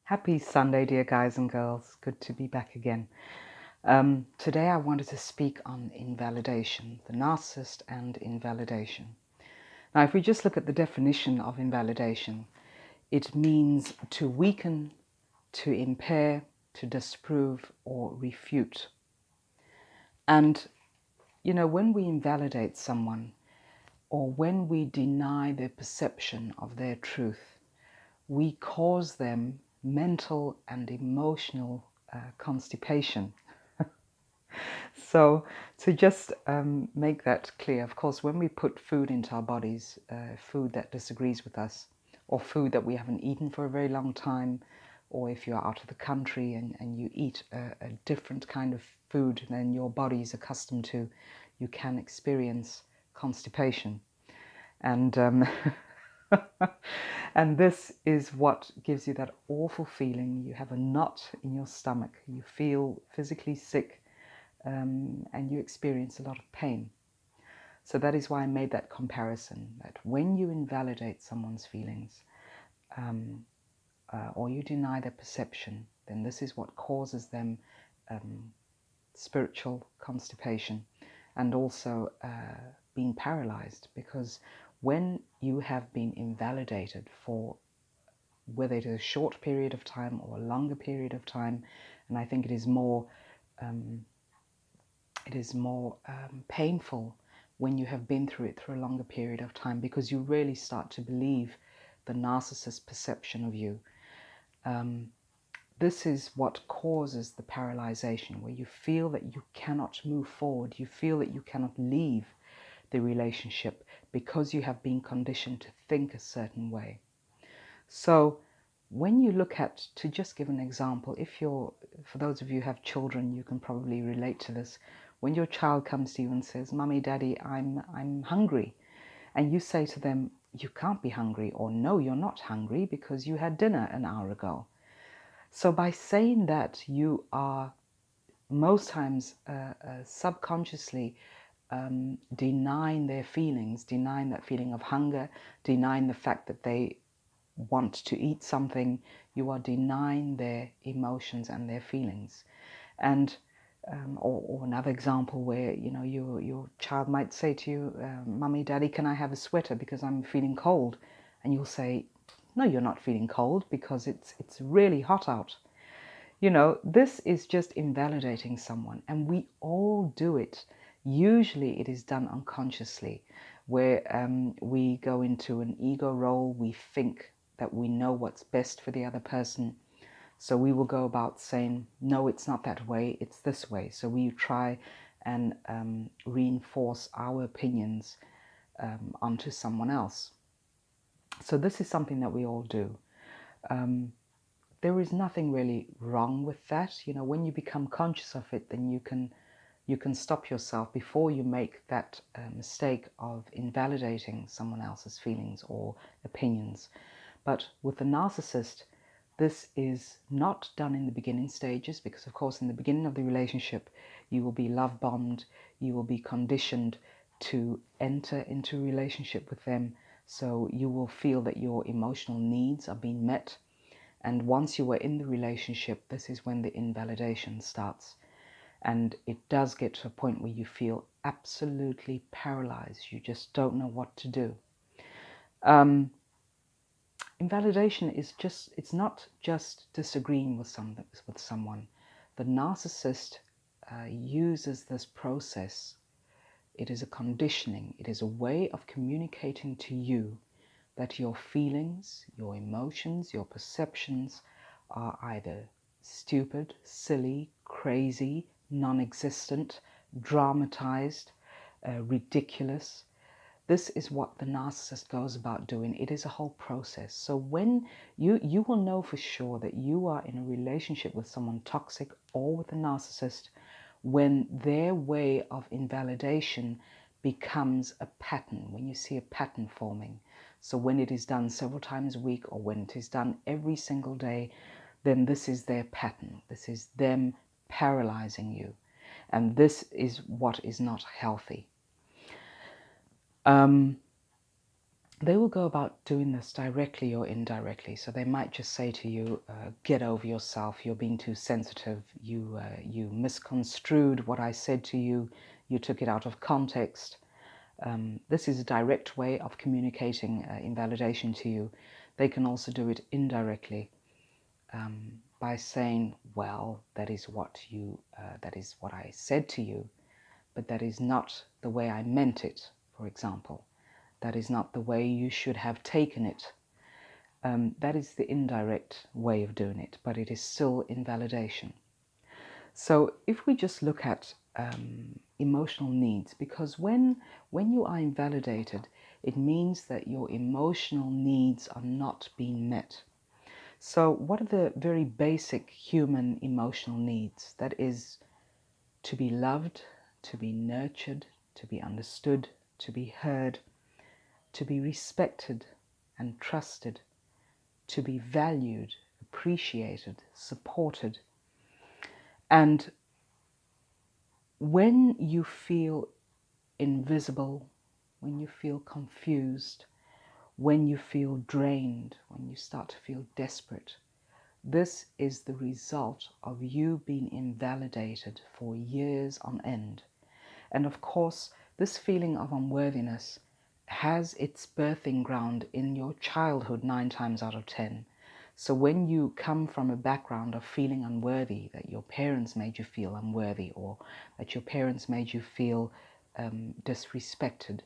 Happy Sunday, dear guys and girls. Good to be back again. Today I wanted to speak on invalidation, the narcissist and invalidation. Now, if we just look at the definition of invalidation, it means to weaken, to impair, to disprove, or refute. And, when we invalidate someone or when we deny their perception of their truth, we cause them mental and emotional constipation. So to just make that clear, of course, when we put food into our bodies, food that disagrees with us, or food that we haven't eaten for a very long time, or if you're out of the country and you eat a different kind of food than your body is accustomed to, you can experience constipation. And and this is what gives you that awful feeling. You have a knot in your stomach. You feel physically sick, and you experience a lot of pain. So that is why I made that comparison, that when you invalidate someone's feelings or you deny their perception, then this is what causes them spiritual constipation and also being paralyzed, because when you have been invalidated for whether it is a short period of time or a longer period of time, and I think it is more painful when you have been through it through a longer period of time, because you really start to believe the narcissist's perception of you. This is what causes the paralyzation, where you feel that you cannot move forward, you feel that you cannot leave the relationship because you have been conditioned to think a certain way. So when you look at, to just give an example, for those of you who have children, you can probably relate to this. When your child comes to you and says, "Mummy, Daddy, I'm hungry," and you say to them, "You can't be hungry," or "No, you're not hungry because you had dinner an hour ago." So by saying that, you are most times subconsciously denying their feelings, denying that feeling of hunger, denying the fact that they want to eat something. You are denying their emotions and their feelings. And or another example where your child might say to you, "Mummy, Daddy, can I have a sweater because I'm feeling cold?" And you'll say, "No, you're not feeling cold because it's really hot out." This is just invalidating someone, and we all do it. Usually it is done unconsciously, where we go into an ego role. We think that we know what's best for the other person. So we will go about saying, "No, it's not that way, it's this way." So we try and reinforce our opinions onto someone else. So this is something that we all do. There is nothing really wrong with that. When you become conscious of it, then you can stop yourself before you make that mistake of invalidating someone else's feelings or opinions. But with the narcissist, this is not done in the beginning stages, because of course in the beginning of the relationship you will be love bombed, you will be conditioned to enter into a relationship with them, so you will feel that your emotional needs are being met. And once you are in the relationship, this is when the invalidation starts. And it does get to a point where you feel absolutely paralyzed. You just don't know what to do. Invalidation is it's not just disagreeing with someone. The narcissist uses this process. It is a conditioning. It is a way of communicating to you that your feelings, your emotions, your perceptions are either stupid, silly, crazy, non-existent, dramatized, ridiculous. This is what the narcissist goes about doing. It is a whole process. So when you will know for sure that you are in a relationship with someone toxic or with a narcissist when their way of invalidation becomes a pattern, when you see a pattern forming. So when it is done several times a week, or when it is done every single day, then this is their pattern. This is them paralyzing you. And this is what is not healthy. they will go about doing this directly or indirectly. So they might just say to you, get over yourself, you're being too sensitive, you misconstrued what I said to you, you took it out of context. This is a direct way of communicating invalidation to you. They can also do it indirectly by saying, well, that is what I said to you, but that is not the way I meant it, for example. That is not the way you should have taken it. That is the indirect way of doing it, but it is still invalidation. So if we just look at emotional needs, because when you are invalidated, it means that your emotional needs are not being met. So what are the very basic human emotional needs? That is to be loved, to be nurtured, to be understood, to be heard, to be respected and trusted, to be valued, appreciated, supported. And when you feel invisible, when you feel confused, when you drained, when you start to feel desperate, this is the result of you being invalidated for years on end. And of course, this feeling of unworthiness has its birthing ground in your childhood 9 times out of 10. So when you come from a background of feeling unworthy, that your parents made you feel unworthy, or that your parents made you feel disrespected,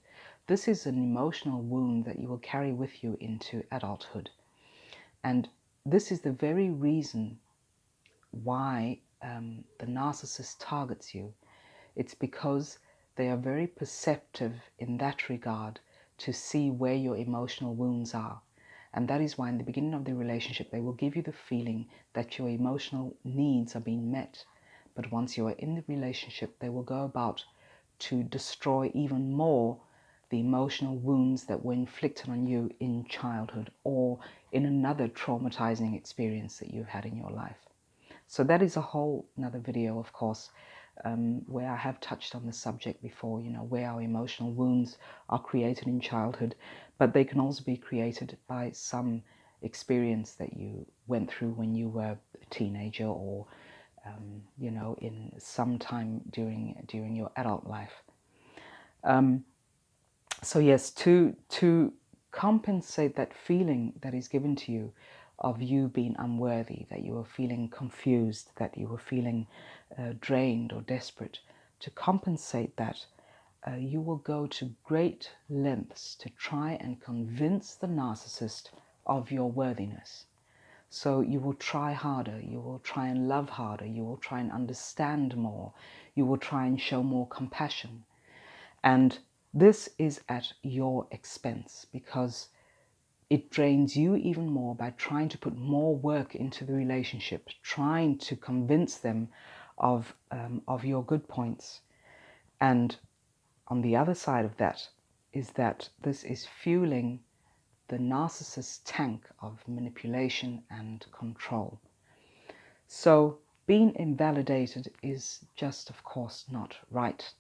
this is an emotional wound that you will carry with you into adulthood. And this is the very reason why the narcissist targets you. It's because they are very perceptive in that regard to see where your emotional wounds are. And that is why in the beginning of the relationship, they will give you the feeling that your emotional needs are being met. But once you are in the relationship, they will go about to destroy even more the emotional wounds that were inflicted on you in childhood or in another traumatizing experience that you've had in your life. So that is a whole another video, of course, where I have touched on the subject before, where our emotional wounds are created in childhood, but they can also be created by some experience that you went through when you were a teenager or, in some time during your adult life. So yes, to compensate that feeling that is given to you of you being unworthy, that you were feeling confused, that you were feeling drained or desperate, to compensate that, you will go to great lengths to try and convince the narcissist of your worthiness. So you will try harder, you will try and love harder, you will try and understand more, you will try and show more compassion. And this is at your expense, because it drains you even more by trying to put more work into the relationship, trying to convince them of your good points. And on the other side of that is that this is fueling the narcissist's tank of manipulation and control. So being invalidated is just, of course, not right.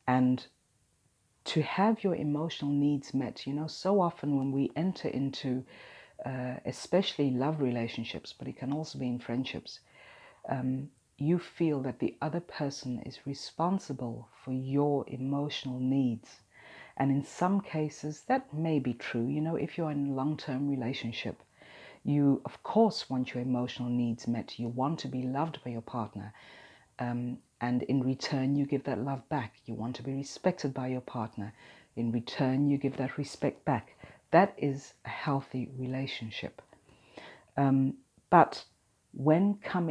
And to have your emotional needs met, so often when we enter into especially love relationships, but it can also be in friendships, you feel that the other person is responsible for your emotional needs. And in some cases, that may be true. If you're in a long-term relationship, you, of course, want your emotional needs met. You want to be loved by your partner. And in return, you give that love back. You want to be respected by your partner. In return, you give that respect back. That is a healthy relationship. But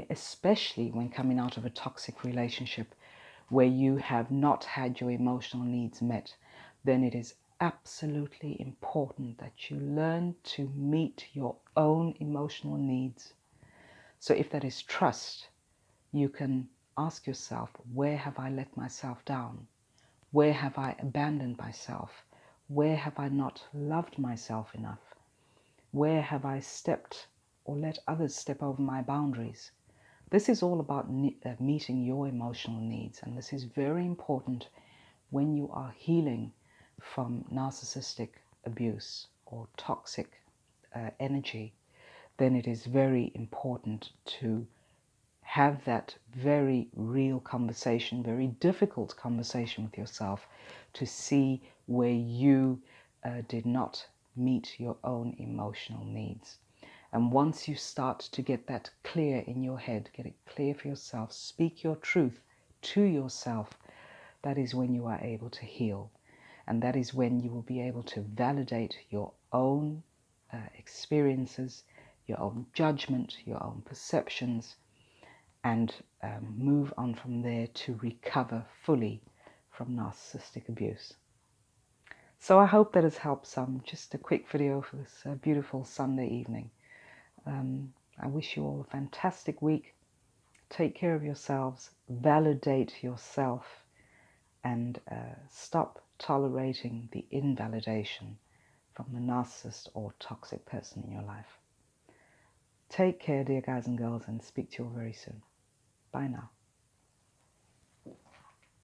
especially when coming out of a toxic relationship where you have not had your emotional needs met, then it is absolutely important that you learn to meet your own emotional needs. So if that is trust, you can ask yourself, where have I let myself down? Where have I abandoned myself? Where have I not loved myself enough? Where have I stepped or let others step over my boundaries? This is all about meeting your emotional needs, and this is very important when you are healing from narcissistic abuse or toxic energy, then it is very important to have that very real conversation, very difficult conversation with yourself to see where you did not meet your own emotional needs. And once you start to get that clear in your head, get it clear for yourself, speak your truth to yourself, that is when you are able to heal. And that is when you will be able to validate your own experiences, your own judgment, your own perceptions, and move on from there to recover fully from narcissistic abuse. So I hope that has helped some. Just a quick video for this beautiful Sunday evening. I wish you all a fantastic week. Take care of yourselves, validate yourself, and stop tolerating the invalidation from the narcissist or toxic person in your life. Take care, dear guys and girls, and speak to you all very soon. Bye now.